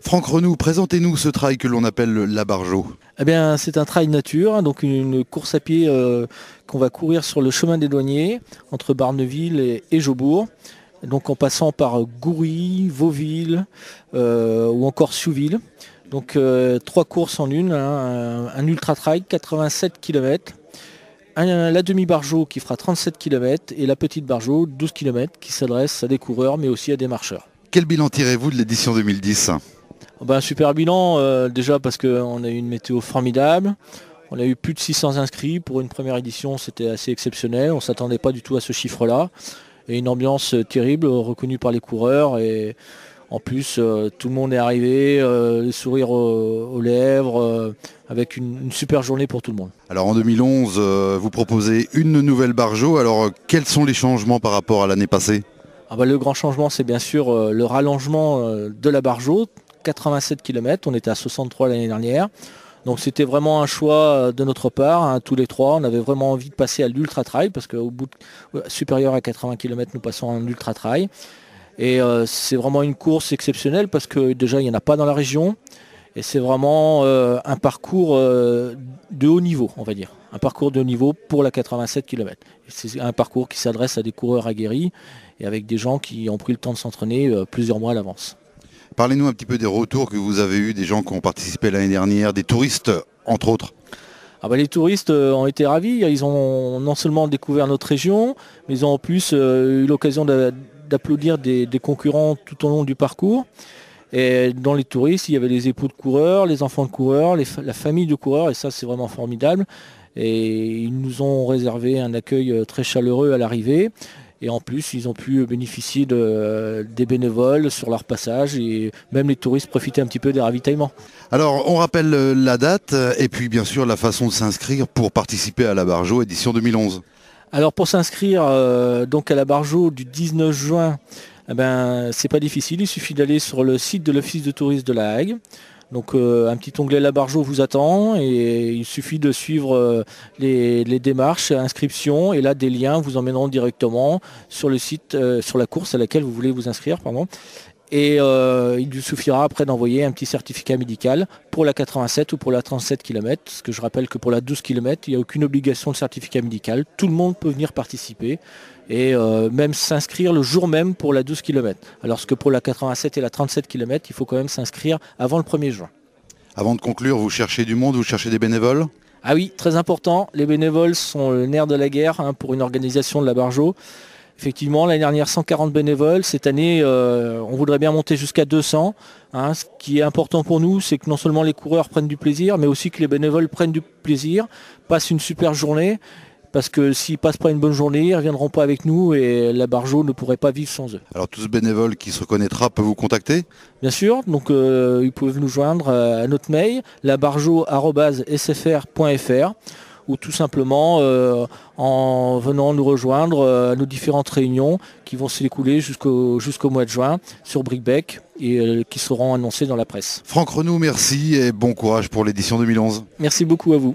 Franck Renoux, présentez-nous ce trail que l'on appelle la Bargeau. Eh bien, c'est un trail nature, hein, donc une course à pied qu'on va courir sur le chemin des douaniers entre Barneville et Jaubourg. Donc en passant par Goury, Vauville ou encore Souville. Donc 3 courses en une, hein, un ultra trail, 87 km. La demi-Bargeau qui fera 37 km et la petite Bargeau, 12 km, qui s'adresse à des coureurs mais aussi à des marcheurs. Quel bilan tirez-vous de l'édition 2010 ? Un super bilan, déjà parce qu'on a eu une météo formidable. On a eu plus de 600 inscrits. Pour une première édition, c'était assez exceptionnel. On ne s'attendait pas du tout à ce chiffre-là. Et une ambiance terrible, reconnue par les coureurs. Et en plus, tout le monde est arrivé, les sourires aux lèvres, avec une super journée pour tout le monde. Alors en 2011, vous proposez une nouvelle Bargeau. Alors quels sont les changements par rapport à l'année passée ? Le grand changement, c'est bien sûr le rallongement de la Bargeau. 87 km, on était à 63 l'année dernière. Donc c'était vraiment un choix de notre part, hein, tous les trois. On avait vraiment envie de passer à l'ultra trail parce qu'au bout supérieur à 80 km, nous passons à un ultra trail. Et c'est vraiment une course exceptionnelle parce que déjà il n'y en a pas dans la région. Et c'est vraiment un parcours de haut niveau, on va dire. Un parcours de haut niveau pour la 87 km. Et c'est un parcours qui s'adresse à des coureurs aguerris et avec des gens qui ont pris le temps de s'entraîner plusieurs mois à l'avance. Parlez-nous un petit peu des retours que vous avez eus, des gens qui ont participé l'année dernière, des touristes entre autres. Les touristes ont été ravis. Ils ont non seulement découvert notre région, mais ils ont en plus eu l'occasion d'applaudir des concurrents tout au long du parcours. Et dans les touristes, il y avait les époux de coureurs, les enfants de coureurs, la famille de coureurs, et ça c'est vraiment formidable. Et ils nous ont réservé un accueil très chaleureux à l'arrivée. Et en plus, ils ont pu bénéficier des bénévoles sur leur passage et même les touristes profitaient un petit peu des ravitaillements. Alors, on rappelle la date et puis bien sûr la façon de s'inscrire pour participer à la Bargeau édition 2011. Alors pour s'inscrire donc à la Bargeau du 19 juin, c'est pas difficile, il suffit d'aller sur le site de l'Office de tourisme de La Hague. Donc un petit onglet La Bargeau vous attend et il suffit de suivre les démarches, inscription et là des liens vous emmèneront directement sur le site, sur la course à laquelle vous voulez vous inscrire. Et il vous suffira après d'envoyer un petit certificat médical pour la 87 ou pour la 37 km. Parce que je rappelle que pour la 12 km, il n'y a aucune obligation de certificat médical. Tout le monde peut venir participer et même s'inscrire le jour même pour la 12 km. Alors que pour la 87 et la 37 km, il faut quand même s'inscrire avant le 1er juin. Avant de conclure, vous cherchez du monde, vous cherchez des bénévoles ? Ah oui, très important. Les bénévoles sont le nerf de la guerre pour une organisation de la Bargeau. Effectivement, l'année dernière, 140 bénévoles. Cette année, on voudrait bien monter jusqu'à 200. Ce qui est important pour nous, c'est que non seulement les coureurs prennent du plaisir, mais aussi que les bénévoles prennent du plaisir, passent une super journée. Parce que s'ils ne passent pas une bonne journée, ils ne reviendront pas avec nous et la Bargeau ne pourrait pas vivre sans eux. Alors tout ce bénévole qui se reconnaîtra peut vous contacter ? Bien sûr, donc ils peuvent nous joindre à notre mail, labargeau@sfr.fr. ou tout simplement en venant nous rejoindre à nos différentes réunions qui vont s'écouler jusqu'au mois de juin sur Brickbeck et qui seront annoncées dans la presse. Franck Renoux, merci et bon courage pour l'édition 2011. Merci beaucoup à vous.